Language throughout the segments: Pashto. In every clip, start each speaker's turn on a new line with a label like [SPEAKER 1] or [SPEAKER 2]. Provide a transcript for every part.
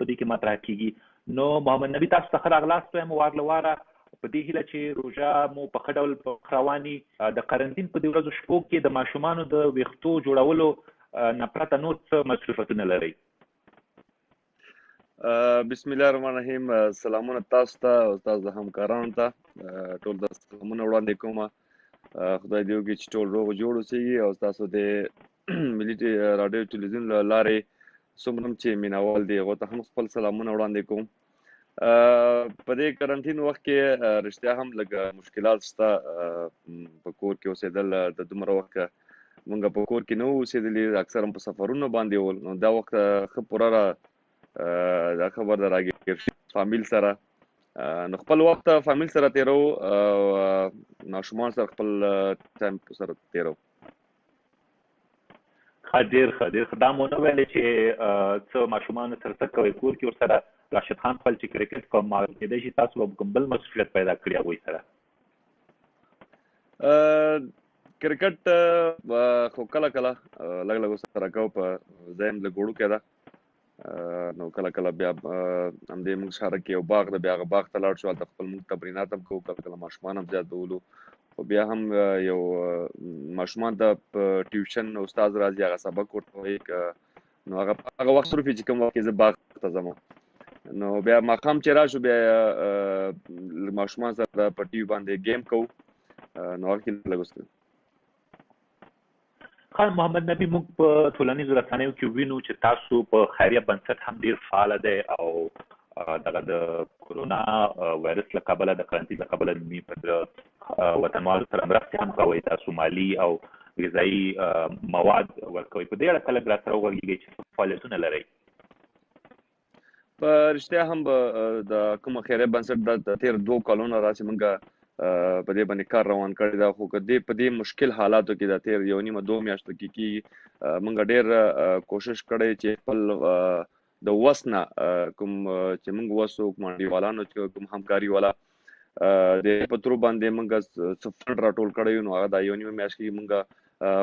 [SPEAKER 1] په دې کې مطرح کیږي. نو محمد نبی تاسو ته ښه راغلاست وایم وار له واره په دې هیله چې روژه مو په ښه ډول په رواني د قرنطین په دې ورځو شپو کې د ماشومانو د ویښتو جوړولو نه پرته نور څه مصروفیتونه لرئ؟
[SPEAKER 2] بسم الله الرحمن الرحیم. سلامونه تاسو ته او تاسو د همکارانو ته ټول د سلامونه وړاندې کوم. خدای دې وکړي چې ټول روغ جوړ اوسئ او تاسو د ملي راډیو تلویزیون له لارې څومره هم چې مینوال دي هغو ته هم خپل سلامونه وړاندې کوم. په دې کرنټین وخت کې رښتیا هم لږ مشکلات شته. په کور کې اوسېدل د دومره وخت مونږ په کور کې نه وو اوسېدلي، اکثر هم په سفرونو باندې ول. نو دا وخت ښه پوره دا خبر د راګیر فامیل سره نو خپل وخت فامیل سره تیرو او ماشومان سره خپل ټایم سره تیرو.
[SPEAKER 1] ډېر ښه. دا مو نه ویلې چې څه ماشومانو سره څه کوئ کور کې ورسره راشد خان خپل چې کرکټ کوم کېدای شي تاسو به کوم بل مسؤلیت پیدا کړي هغوی سره؟
[SPEAKER 2] کرکټ خو کله کله لږ لږ سره کوو، په ځای هم لږ وړوکی ده. نو کله کله بیا همدې موږ شهر کې یو باغ ده، بیا هغه باغ ته لاړ شو، هلته خپل موږ تمرینات هم کوو، کله کله ماشومان هم زیات بولو. خو بیا هم یو ماشومان ته په ټیوشن استاد راځي، هغه سبق ورته وایي، نو هغه وخت صرف چې کوم وخت کې زه باغ ته ځم. نو بیا ماښام چې راشو بیا ماشومان سره په ټي وي باندې گیم کوو، نو هغه کې لږ اوس
[SPEAKER 1] خان محمد نبی موږ په ټولنیزو رسنیو کې وینو چې تاسو په خیریه بنسټ هم ډیر فعاله دی او دغه د کورونا وایرس له کبله د قرنطین له کبله په وطنوالو سره مرستې هم کوئ، تاسو مالي او غذایي مواد ورکوئ. په دې اړه کله راسره وغږیږئ چې څه فعالیتونه لرئ؟
[SPEAKER 2] په رښتیا هم د کومه خیریه بنسټ د تېر 2 کلونو راځي موږ په دې باندې کار روان کړی دا. خو که په دې مشکل حالاتو کې د تېر 1.5-2 میاشتو کې کېږي موږ ډېر کوشش کړی چې خپل د وس نه کوم چې موږ وس وو کوم انډیوالانو چې کوم همکاري والا د په ترو باندې موږ څه فنډ راټول کړی، نو هغه د 1.5 میاشت کې موږ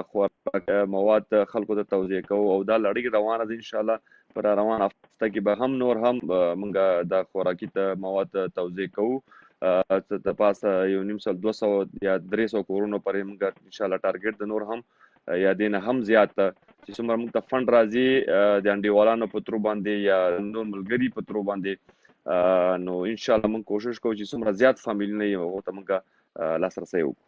[SPEAKER 2] خوراک مواد خلکو ته توزیع کوو او دا لړۍ روانه ده. انشاءالله پر روان هفته کې به هم نور هم موږ د خوراکي مواد توزیع کوو. د پاسه 150-200 یا 300 کورونو پورې موږ انشاءالله ټارګټ د نور هم یا دې نه هم زیات چې څومره موږ ته فنډ راځي د انډیوالانو په ترو باندې یا نور ملګري په ترو باندې، نو انشاءالله موږ کوشش کوو چې څومره زیات فامیلونه یې هغو ته موږ لاسرسی وکړو.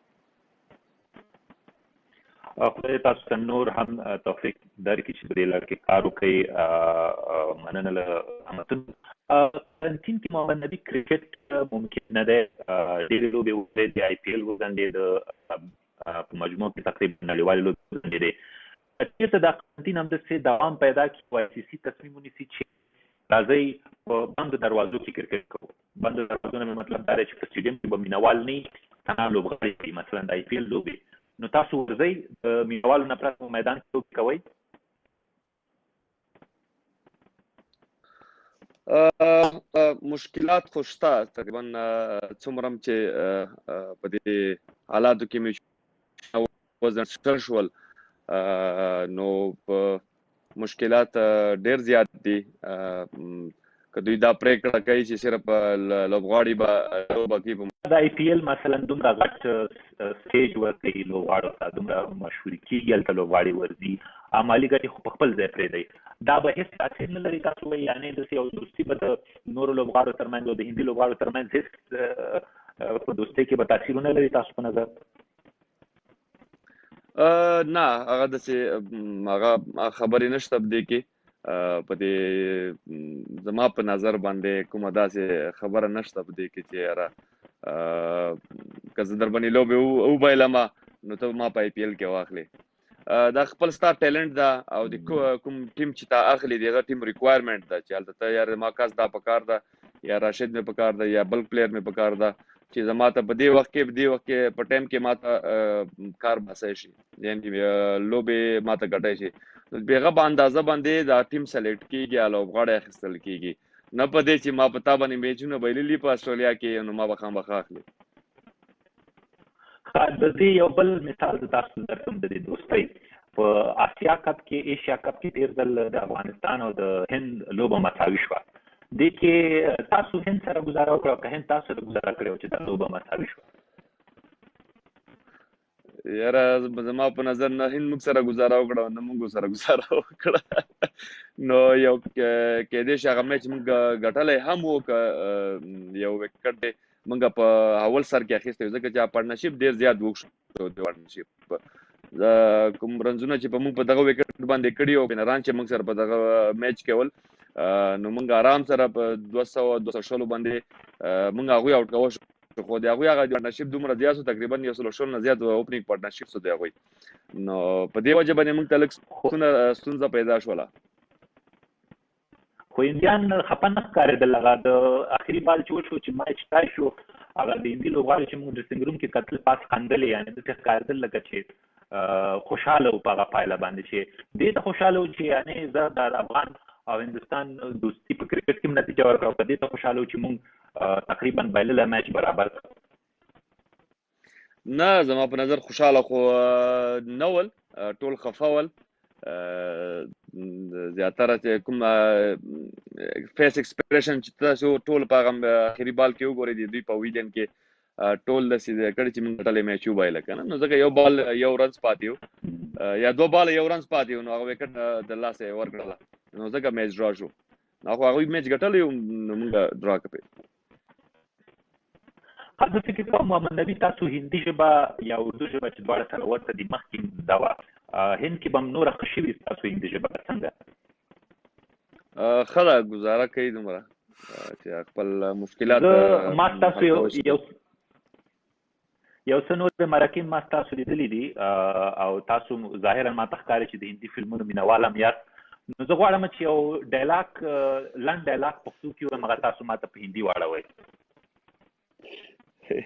[SPEAKER 1] خدای تاسو ته نور هم توفیق درکړي چې په دې لړ کې کار وکړئ. مننه له همتونو. قرنطین کې محمد نبی کرکټ ممکن نه دی، ډېرې لوبې وکړې، د IPL وګڼډېد، په مجموع کې تقریبا نړیوالې لوبې وګڼډېدې. چېرته دا قرنطین همداسې دوام پیدا کړي او ICC تصمیم ونیسي چې راځئ په بندو دروازو کې کرکټ کوو؟ بندو دروازو نه مې مطلب دا دی چې په سټیډیم کې به مینوال نه وي، تنها لوبغاړي کوي، مثلا د IPL لوبې. نو تاسو ورځئ د مینوالو نه پرته په میدان کې لوبې کوئ؟
[SPEAKER 2] مشکلات خو شته تقریبا څومره هم چې په دې حالاتو کې مې وزن شول، نو په مشکلات ډېر زیات دي. که دوی دا پرېکړه کوي چې صرف لوبغاړي به لوبه کوي،
[SPEAKER 1] د IPL مثلا دومره غټ سټیج ورکوي لوبغاړو ته، دومره مشهوري کېږي، هلته لوبغاړي ورځي، مالي ګټې خو په خپل ځای پرېږدئ. دا به هېڅ تاثیر نه لري تاسو وایي؟ یعنې داسې یو دوستي به د نورو لوبغاړو ترمنځ او د هندي لوبغاړو ترمنځ هېڅ په دوستۍ کې به تاثیر ونه لري تاسو په نظر؟
[SPEAKER 2] نه، هغه داسې هغه خبرې نشته په دې کې. په دې زما په نظر باندې کومه داسې خبره نشته په دې کې چې یاره که زه در باندې لوبې وبایلمه نو ته ما په IPL کې واخلې. دا خپل ستا ټیلنټ ده او د کوم ټیم چې تا اخلي د هغه ټیم ریکوایرمنټ ده چې هلته ته یار ما کس دا پکار ده یا راشد مې پکار ده یا بل پلیر مې پکار ده چې زما ته په دې وخت کې په ټایم کې ما ته کار باسای شي، یعنې لوبې ما ته ګټی شي. نو د هغه په اندازه باندې دا ټیم سلیکټ کېږي او لوبغاړی اخیستل کېږي، نه په دې چې ما په تا باندې میچونه بایللي په اسټرالیا کې نو ما به خامخا اخلي.
[SPEAKER 1] د دې یو بل مثال زه تاسو درکړم د دې دوستۍ. په آسیا کپ کې، ایشیا کپ کې تېر ځل د افغانستان او د هند لوبه مساوي شوه. دې کې تاسو هند سره گزاره وکړه که هند تاسو سره گزاره کړې چې دا لوبه مساوي شوه؟
[SPEAKER 2] یاره زما په نظر نه هند موږ سره گزاره وکړه نه موږ سره گزاره وکړه نو یو کې دې هغه میچ موږ ګټلې هم وو که یو وکټ موږ په اول سر کې اخیسته ځکه چې پارتنرشپ ډیر زیات وښو د پارتنرشپ کوم رنزونه چې په موږ په دغه وکټ باندې کړی او بنران چې موږ سره په دغه میچ کې ول نو موږ آرام سره په 200 باندې موږ هغه آوټ کوو خو د هغه پارتنرشپ دومره زیات تقریبا 100 نه زیات اوپننګ پارتنرشپ سو دی هغه نو په دې وجه باندې موږ تلک ستونزه پیدا شوله
[SPEAKER 1] خو انډیان خپه نه ښکارېدل هغه د اخري بال چې وشو چې میچ ټای شو هغه د هندي لوبغاړو چې موږ ډریسنګ روم کې کتل پاس خندلې یعنې داسې ښکارېدل لکه چې خوشحاله وو په هغه پایله باندې چې دې ته خوشحاله وو چې یعنې زه د افغان او هندوستان دوستي په کرکټ کې نتیجه ورکړه او په دې ته خوشحاله وو چې موږ تقریبا بایلله میچ برابر
[SPEAKER 2] نه زما په نظر خوشاله خو نه ول ټول خفه ول زیاتره چې کوم فیس ایکسپریشن چې تاسو ټول په هغه اخري بال کې وګورئ دوی په ویډین کې ټول د سیده کړي چې موږ ټاله میچ وبایله کنه نو ځکه یو بال یو رنز پاتیو یا دو بال یو رنز پاتیو نو هغه وکټ د لاسه ورکړه نو ځکه میچ ډرا شو نو هغه میچ ګټلې نو موږ ډرا کړې
[SPEAKER 1] زه فکر کوم محمد نبی تاسو هندي ژبه یا اردو ژبه چې دواړه سره ورته دي مخکې دا وه هند کې به هم نوره ښه شوي تاسو هندي ژبه څنګه
[SPEAKER 2] ښه ده ګزاره کوي دومره چې خپل مشکلات
[SPEAKER 1] ما تاسو یو څه نور مرکې ما تاسو لیدلي دي او تاسو ظاهرا ما ته ښکاري چې د هندي فلمونو مینوال هم یاست نو زه غواړم چې یو ډایلاګ لنډ ډایلاګ پښتو کې ووایم هغه تاسو ما ته په هندي واړوئ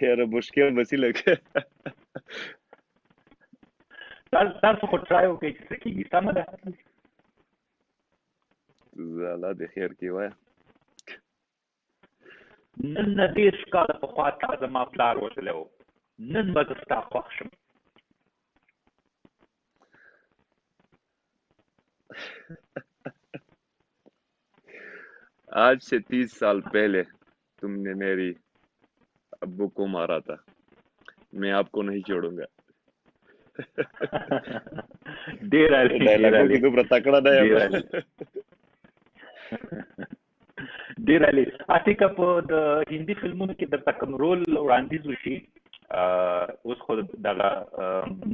[SPEAKER 2] یاره مشکل بسی لګه
[SPEAKER 1] تاسو خو ټرای وکړئ چې څه کېږي سمه ده
[SPEAKER 2] الله دې خیر کړي وایه
[SPEAKER 1] نن نه 10 کاله پخوا تا زما پلار وتلی و نن به زه ستا خوښ شم
[SPEAKER 2] आज से 30 साल पहले तुमने मेरी अब्बू को मारा था मैं आपको नहीं छोड़ूंगा
[SPEAKER 1] ډېر عالي ډېر عالي اټیکه په د هندي فلمونو کې درته کوم رول وړاندیز وشي اوس خو دغه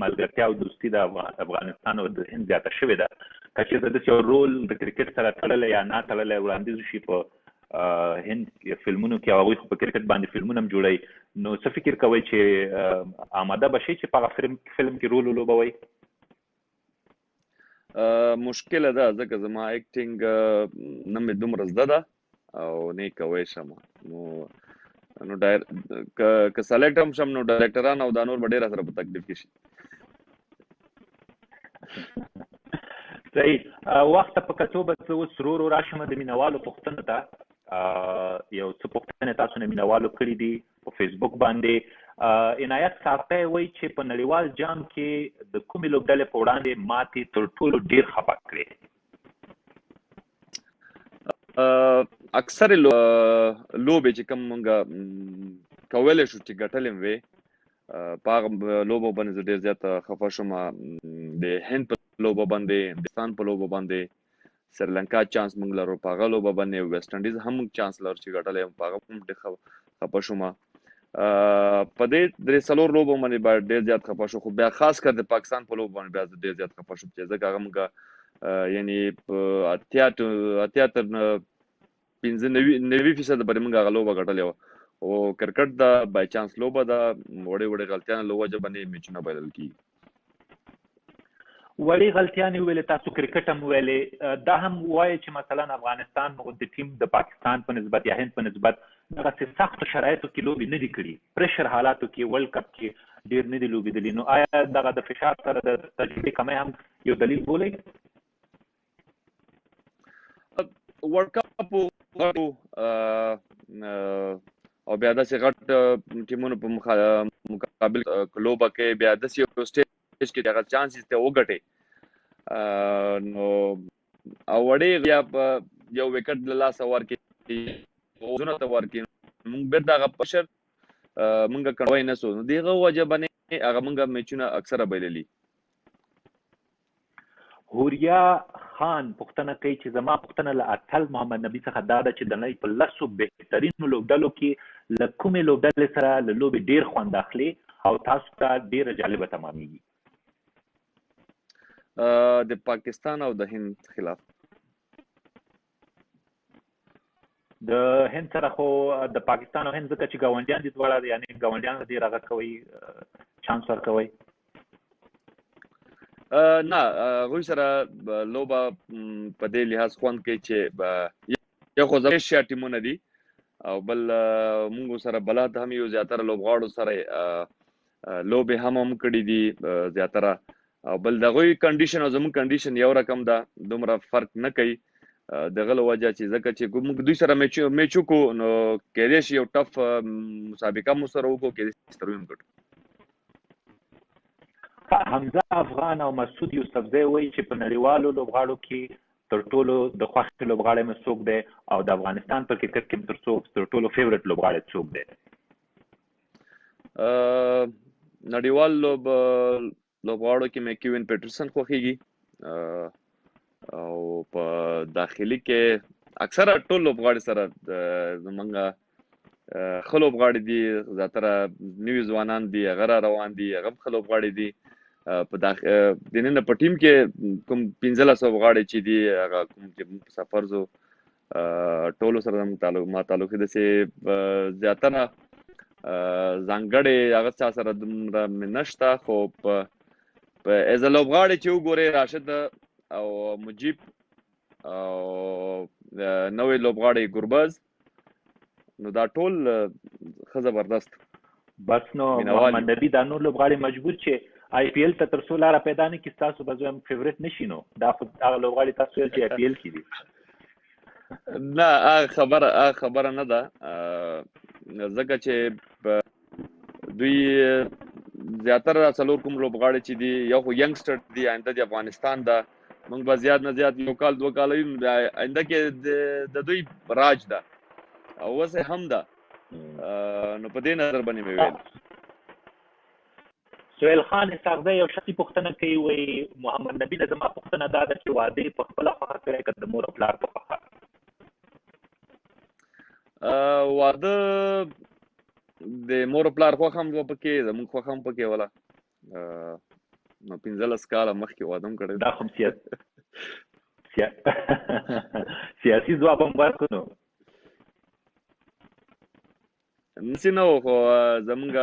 [SPEAKER 1] ملګرتیا او دوستي د افغانستان او د هند زیاته شوې ده که چېرته داسې یو رول د کرکټ سره تړلی یا نه تړلی وړاندیز وشي په هند فلمونو کې او هغوی خو په کرکټ باندې فلمونه هم جوړوي نو څه فکر کوئ چې آماده به شئ چې په هغه فلم کې رول ولوبوئ
[SPEAKER 2] مشکله ده ځکه زما اکټینګ نه مې دومره زده ده او نه یې کوی شم نو که سلیکټ هم شم نو ډایرکټران او دا نور به ډېر سره په تکلیف کې شي
[SPEAKER 1] صحیح وخت په کتو به زه اوس ورو ورو راشم د مینوالو پوښتنو ته یو څه پوښتنې تاسو نه مینوالو کړي دي په فیسبوک باندې عنایت صافی وایي چې په نړیوال جام کې د کومې لوبډلې په وړاندې ماتې تر ټولو ډېر خفه کړې
[SPEAKER 2] اکثر لوبې چې کوم مونږ کولی شو چې ګټلې وې په هغه لوبو باندې زه ډېر زیات خفه شوم د هند په لوبه باندې هندوستان په لوبه باندې سریلانکا چانس موږ لرو په هغه لوبه باندې ویسټ انډیز هم موږ چانس لرو چې ګټلی په هغه هم ډېر خفه شوم په دې درې څلور لوبو باندې به ډېر زیات خفه شو خو بیا خاص کر د پاکستان په لوبو باندې بیا ډېر زیات خفه شوم چې ځکه هغه موږ یعنې اتیا تر 95% پورې موږ هغه لوبه ګټلې وه او کرکټ دا بای چانس لوبه ده وړې غلطیانو له وجه باندې میچونه بایلل کېږي
[SPEAKER 1] وړې غلطیانې ویلې تاسو کرکټ هم ویلې دا هم وایي چې مثلا افغانستان د ټیم د پاکستان په نسبت یا هند په نسبت دغسې سختو شرایطو کې لوبې نه دي کړي پریشر حالاتو کې ورلډ کپ کې ډېر نه دي لوبېدلي نو آیا دغه د فشار سره د تجربې کمی هم یو دلیل بولئ
[SPEAKER 2] ورلډ کپ او بیا داسې غټ ټیمونو په مقابل لوبه کې بیا داسې یو سټیج کې دغه چانسز ته وګټې نو او وړې بیا یو وکټ له لاسه ورکړي زونه ته ورکې موږ بیرته هغه پشر موږ کړوای نه سو دغه وجه باندې هغه موږ میچونه اکثره بایللي.
[SPEAKER 1] هوریا خان پوښتنه کوي چې زما پوښتنه له اتل محمد نبی څخه دا ده چې د نړۍ په لسو بهترینو لوبډلو کې له کومې لوبډلې سره له لوبې ډېر خوند اخلي او تاسو ته ډېره جالبه تمامېږي؟
[SPEAKER 2] د پاکستان او د هند خلاف.
[SPEAKER 1] د هند سره خو د پاکستان او هند ځکه چې ګاونډیان دي دواړه، یعنې ګاونډیان ډېر هغه کوي، چانس ورکوي.
[SPEAKER 2] نه هغوی سره لوبه په دې لحاظ خوند کوي چې یو خو زموږ ایشیا ټیمونه دي او بل موږ سره بلد هم یو، زیاتره لوبغاړو سره لوبې هم کړي دي زیاتره، او بل د هغوی کنډیشن او زموږ کنډیشن یو رقم ده، دومره فرق نه کوي. دغه له وجه چې ځکه چې موږ دوی سره میچ وکړو نو کېدای شي یو ټف مسابقه مو سره وکړو، کېدای شي ستر ویم ګټو.
[SPEAKER 1] حمزه افغان او مسعود یوسفزی وایي چې په نړیوالو لوبغاړو کې تر ټولو د خوښې لوبغاړی مې څوک دی او د افغانستان په کرکټ کې تر ټولو فیورټ لوبغاړی څوک دی؟
[SPEAKER 2] نړیوال لوبغاړو کې مې کیوین پیټرسن خوښیږي او په داخلي کې اکثره ټول لوبغاړي سره زمونږ ښه لوبغاړي دي، زیاتره نوي ځوانان دي، هغه را روان دي، هغه هم ښه لوبغاړي دي. په دننه په ټیم کې کوم 15 لوبغاړي چې دي هغه کوم چې په سفر زو ټولو سره ما تعلق داسې زیاتره ځانګړې هغه چا سره دومره مې نشته، خو په ایز ا لوبغاړي چې وګورئ راشد او مجیب او نوې لوبغاړی ګربز، نو دا ټول ښه زبردست.
[SPEAKER 1] بس نو محمد نبی دا نور لوبغاړي مجبور چې آی پی ایل ته تر څو لاره پیدا نه کړي ستاسو به زه هم فیورټ نشي، نو دا خو هغه لوبغاړي تاسو ویل چې آی پی ایل کې دي.
[SPEAKER 2] نه هغه خبره نه ده، ځکه چې دوی زیاتره څلور کوم لوبغاړي چې دي یو خو ینګسټر دي، آینده د افغانستان ده، موږ به زیات نه زیات یو کال دوه کال آینده کې د دوی راج ده او اوسه هم ده، نو په دې نظر باندې مې ویل.
[SPEAKER 1] سهیل خان اسحاقزی یو شخصي پوښتنه کوي، وایي محمد نبی نه زما پوښتنه دا ده چې واده یې په خپله خوښه کړی که د مور او پلار په خوښه؟
[SPEAKER 2] واده د مور او پلار خوښه هم پکې، زموږ خوښه هم پکې وله، نو 15 کاله مخکې واده هم کړی.
[SPEAKER 1] دا خو سیاسي ځواب هم ورکړو نو
[SPEAKER 2] نسي نه و، خو زمونږ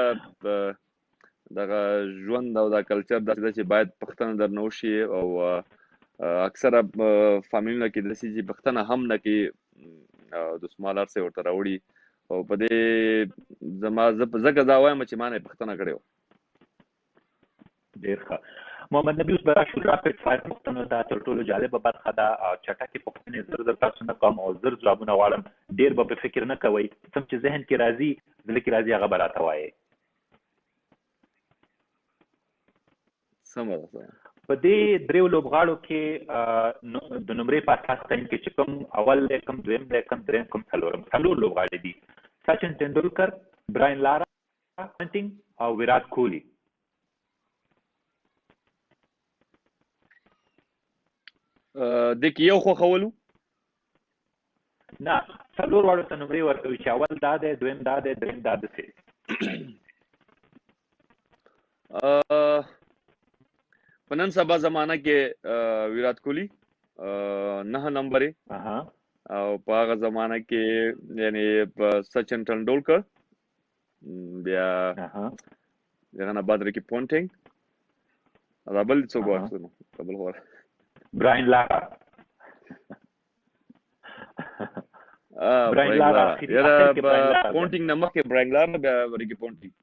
[SPEAKER 2] دغه ژوند او دا کلچر داسې ده چې باید پښتنه درنه وشي، او اکثره فامیلونه کې داسې چې پښتنه هم نه کوي، دسمال هر څه ورته راوړي، او په دې ځکه دا وایم چې ما نه پښتنه کړې وه.
[SPEAKER 1] ډېر ښه. محمد نبی اوس به راشو راپډ فایر پوښتنو ته. تر ټولو جالبه برخه ده، چټکې پوښتنې زر تاسو نه کوم او زر ځوابونه غواړم، ډېر به په فکر نه کوئ، څه چې ذهن کې راځي زړه کې راځي هغه به راته وایئ.
[SPEAKER 2] سمه ده.
[SPEAKER 1] په دې دریو لوبغاړو کې د نمرې په اساس تعین کې چې کوم اول دی، کوم دویم دی، کوم دریم، کوم څلورم، څلور لوبغاړي دي: سچن تندولکر، براین لارا، پنټینګ او ویرات کوهلي.
[SPEAKER 2] د کې یو خوښولو؟
[SPEAKER 1] نه، څلور واړو ته نمرې ورکوي چې اول دا دی، دویم دا دی، دریم دا داسې.
[SPEAKER 2] په نن سبا زمانه کې ویرات کوهلي 9 نمبر او په هغه زمانه کې یعنی سچن تندولکر، بیا هغه نه بعد رکی پونټینګ، دا بل څوک ورسونه بل هو
[SPEAKER 1] براین لارا.
[SPEAKER 2] براین لارا پونټینګ نه مخکې براین لارا، بیا رکی پونټینګ.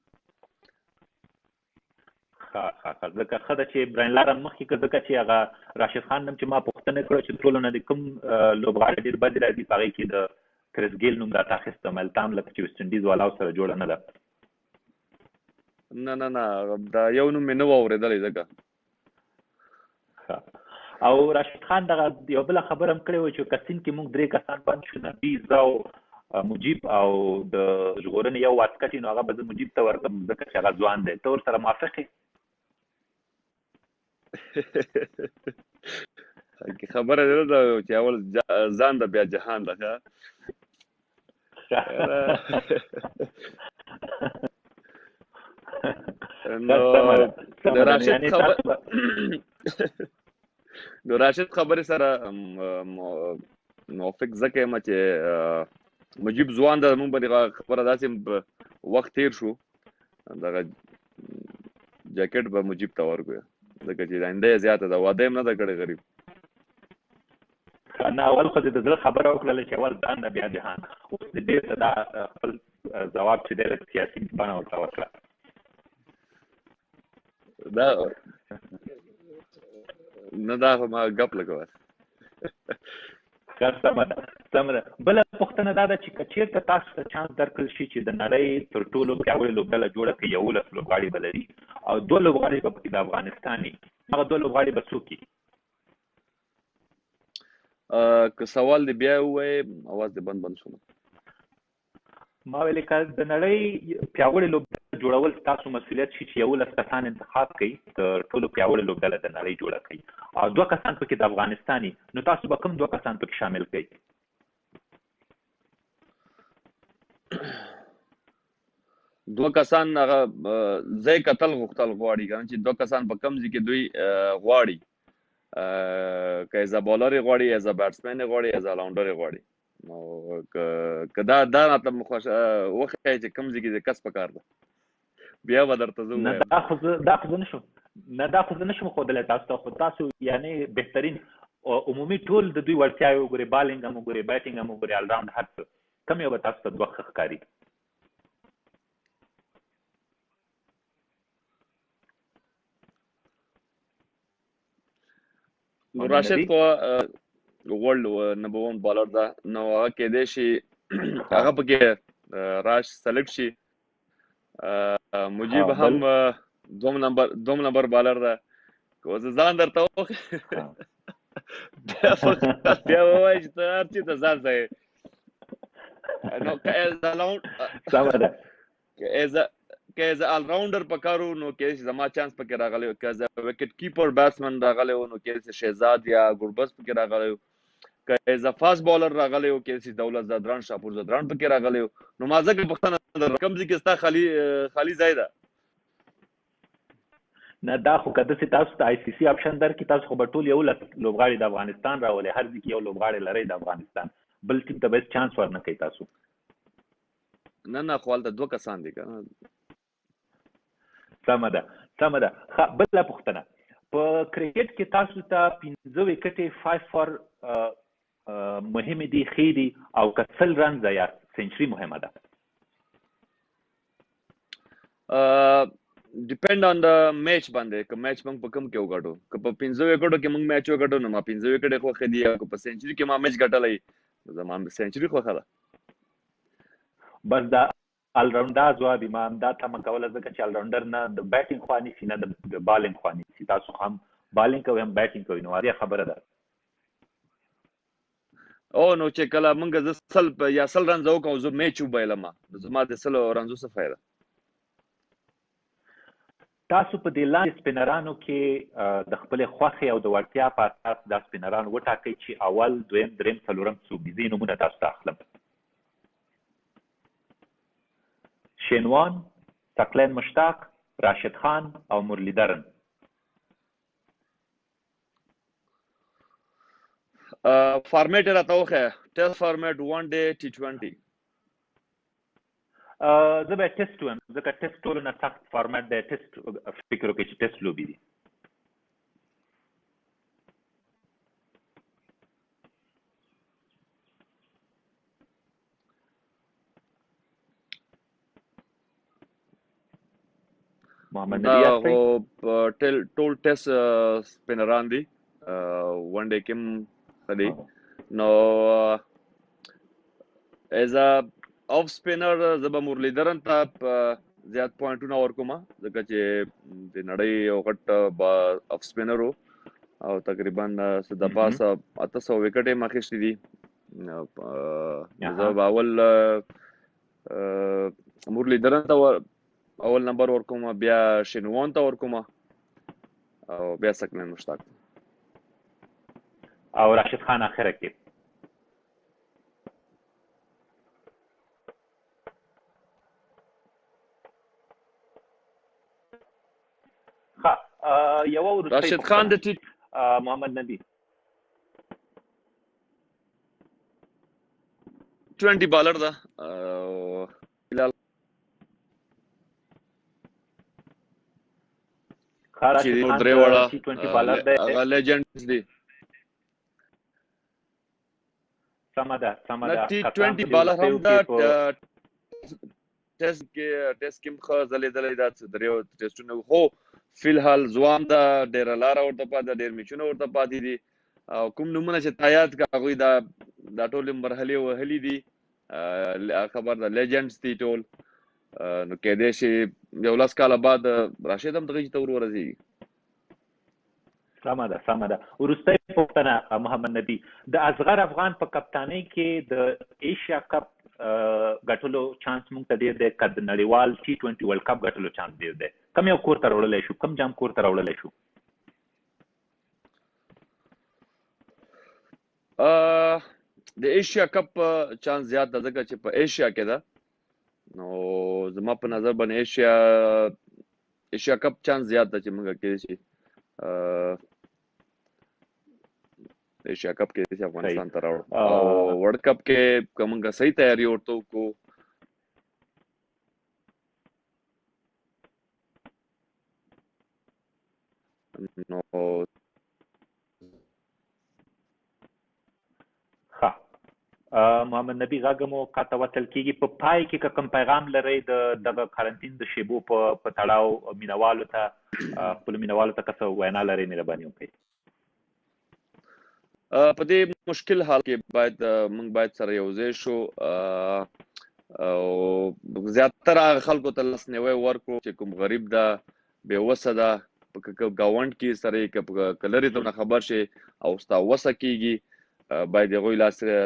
[SPEAKER 1] ځکه ښه ده چې براین لارا مخکې کړه، ځکه چې هغه راشد خان نوم چې ما پوښتنه کړه چې ټولو نه د کوم لوبغاړی ډېر بد راځي، په هغې کې د کرس ګیل نوم راته اخیسته، ملتام لکه چې ویسټ انډیز والاو سره جوړه نه ده.
[SPEAKER 2] نه دا یو نوم مې نه و اورېدلی ځکه.
[SPEAKER 1] او راشد خان دغه یو بل خبر هم کړی و چې کسین کې موږ 3 کسان بند شو، نبی زاو مجيب او د ژغورنې یو واسکټ نو هغه به مجيب ته ورکړم ځکه چې هغه ځوان دی. ته ورسره موافق یې؟
[SPEAKER 2] خبره ده چې اول ځان د بیا جهان ده. نو راشد خبرې سره موافق ځکه یم چې مجيب ځوان ده. موږ باندې خبره داسې وخت تیر شو دغه جاکټ به مجيب ته ورکړو ځکه چې آینده یې زیاته ده، واده هم نه ده کړی غریب.
[SPEAKER 1] نه اول خو د زړه خبره وکړله چې اول ځان د بیا جهان. اوس د دې ته دا خپل ځواب چې دی سیاسي بڼه ورته ورکړه.
[SPEAKER 2] دا نه دا خو ما ګپ لګوه.
[SPEAKER 1] سمه ده. بله پوښتنه دا ده چې که چېرته تاسو ته چانس درکړل شي چې د نړۍ تر ټولو پیاوړې لوبډله جوړه کړي، 11 لوبغاړي به لري او 2 لوبغاړي به پکې د افغانستان وي، هغه 2 لوبغاړي به څوک وي؟
[SPEAKER 2] که سوال دی بیا ووایې، اواز دی بند شو.
[SPEAKER 1] ما ویلې که د نړۍ پیاوړې لوبډله جوړول ستاسو مسؤلیت شي چې 11 کسان انتخاب کړئ، تر ټولو پیاوړې لوبډله د نړۍ جوړه کړئ او 2 کسان پکې د افغانستان وي، نو تاسو به کوم 2 کسان پکې شامل کړئ؟
[SPEAKER 2] 2 کسان هغه ځای کتل غوښتل غواړي کنه چې 2 کسان په کم ځای کې دوی غواړي، که ایز بالر غواړي، ایز بیټسمن غواړي، ایز راونډر غواړي. نو که دا مطلب مخه وخه چې کم ځای کې کس پکار ده بیا به درته زه
[SPEAKER 1] نه دا خو زه نشم ښودلی تاسو ته، خو تاسو یعنی بهترین عمومي ټول د دوی وړتیاوې وګورئ، بالینګ هم وګورئ، بیټینګ هم وګورئ، آل راوند هر څه، کوم یو به تاسو ته 2 ښه ښکاري؟
[SPEAKER 2] نو راشد خو ورلډ نمبر 1 بالر ده، نو هغه کېدای شي هغه پکې راش سلیکټ شي. مجيب هم 2 نمبر بالر ده. که زه ځان درته وخه بیا ووایي چې ته هر څه ته ځان ځای. نو که ایز آل راونډر پکارو نو کې زما چانس پکې راغلی، که ایز وکټ کیپر بیټسمن راغلی نو کې شهزاد یا ګوربز پکې راغلی، که ایز فاست بالر راغلی کې دولت زادران شاپور زادران پکې راغلی. نو ما ځکه پوښتنه کم ځای کې ستا خالی ځای ده.
[SPEAKER 1] نه دا خو که داسې تاسو ته ICC آپشن درکړي، تاسو خو به ټول 11 لوبغاړي د افغانستان راولئ، هر ځای کې یو لوبغاړی لرئ د افغانستان، بل ټیم ته به هېڅ چانس ورنه کوي تاسو.
[SPEAKER 2] نه خو هلته 2 کسان دي که نه.
[SPEAKER 1] سمه ده. بله پوښتنه، په کرکټ کې تاسو ته 15 وکټې 5 فار مهمې دي، ښې دي، او که 100 رنز یا سنچري مهمه ده؟
[SPEAKER 2] ډیپند آن د میچ باندې، که میچ موږ په کوم کې وګټو. که په 15 وکټو کې موږ میچ وګټو نو ما 15 وکټې خوښې دي، او که په سنچري کې ما میچ ګټلی زما سنچري خوښه ده.
[SPEAKER 1] بس دا آلراونډر ځواب ما همدا تمه کوله، ځکه چې آلراونډر نه د بیټینګ خوا نیسي نه د بالینګ خوا نیسي، تاسو هم بالینګ کوئ هم بیټینګ کوئ، نو واضح خبره ده.
[SPEAKER 2] او نو چې کله موږ زه 100 رنز وکړم زه میچ وبایلم، زما د 100 رنزو څه فایده؟
[SPEAKER 1] تاسو په دې لاندې سپینرانو کې د خپلې خوښې او د وړتیا په اساس دا سپینران وټاکئ چې اول، دویم، دریم، څلورم څوک دي. ځینې نومونه تاسو ته اخلم: شینوان، ثقلین مشتاق، راشد خان او مرلیدرن.
[SPEAKER 2] فارمیټ راته وښیه، ټیسټ فارمیټ، 1 ډے، T20.
[SPEAKER 1] زه به ټیسټ وایم ځکه ټیسټ ټولو نه سخت فارمیټ دی. ټیسټ فکر وکړئ چې ټیسټ لوبې دي. محمد نبی یاستئ؟
[SPEAKER 2] ټول ټیسټ سپینران دي، 1 ډے کې هم ښه دي. نو ایز اف سپینر زه به مرلیدرن ته زیات پوینټونه ورکوم، ځکه چې د نړۍ یو غټ اف سپینر و او تقریبا څه د پاسه 800 وکټ یې مخېشتي دي. زه به اول مرلیدرن ته اول نمبر ورکوم، بیا شینوان ته ورکوم او بیا سکلین مشتاق
[SPEAKER 1] او راشد خان اخره کې. یو
[SPEAKER 2] راشد خان د
[SPEAKER 1] محمد نبی
[SPEAKER 2] 20 بالر ده. چې درې وړه هغه لیجنډز دي.
[SPEAKER 1] سمه ده
[SPEAKER 2] T20 بالر هم دا ټیسټ کې مخه ځلېدلې ده، درې ټیسټونه خو فلحال ځوان ده، ډېره لاره ورته پاتې، ډېر میچونه ورته پاتې دي. او کوم نومونه چې تا یاد کړه هغوی دا ټولې مرحلې وهلي دي، خبر ده لیجنډز دي ټول. نو کېدای شي 11 کاله بعد راشد هم دغه ته ورسېږي.
[SPEAKER 1] سمه ده. وروستۍ پوښتنه محمد نبی، د اصغر افغان په کپتانۍ کې د ایشیا کپ ګټلو چانس موږ ته ډېر دی که د نړیوال T20 ورلډ کپ ګټلو چانس ډېر دی؟ کوم یو کور ته راوړلی شو، کوم جام کور ته راوړلی شو؟
[SPEAKER 2] د ایشیا کپ چانس زیات ده ځکه چې په ایشیا کې ده. نو زما په نظر باندې ایشیا کپ چانس زیات ده چې موږ کېدای شي ایشیا کپ کې افغانستان ته راوړو. او ورلډ کپ کې که موږ صحیح تیاری ورته وکړو نو
[SPEAKER 1] محمد نبی غږ مو قاطع وتل کېږي. په پای کې که کوم پیغام لرئ دغه کارنټین د شیبو په تړاو مینوالو ته، خپلو مینوالو ته که څه وینا لرئ مهرباني وکړئ.
[SPEAKER 2] په دې مشکل حال کې موږ باید سره یو ځای شو او زیاتره هغه خلکو ته لاسنیوی ورکړو چې کوم غریب ده، بېوسه ده، په ګاونډ کې سره یې که لرې ته نه خبر شي او ستا وسه کېږي باید د هغوی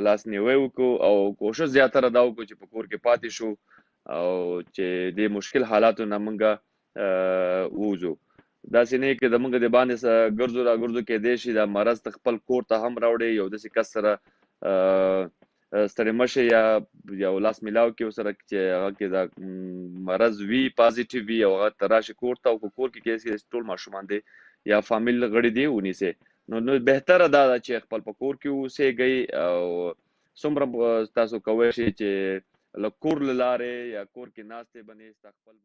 [SPEAKER 2] لاسنیوی وکړو او کوشش زیاتره دا وکړو چې په کور کې پاتې شو او چې دې مشکل حالاتو نه موږ ووځو. داسې نه که زموږ د باندې ګرځو راګرځو کېدای شي دا مرض ته خپل کور ته هم راوړي، یو داسې کس سره ستړی مه شئ یا یو لاس میلاو کې ورسره چې هغه کې دا مرض وي پازیټیو وي او هغه ته راشي کور ته، او په کور کې کېدای شي ټول ماشومان دی یا فامیل غړي دی ونیسئ. نو بهتره دا ده چې خپل په کور کې اوسېږئ او څومره تاسو کولی شئ چې له کور له لارې یا کور کې ناستې باندې خپل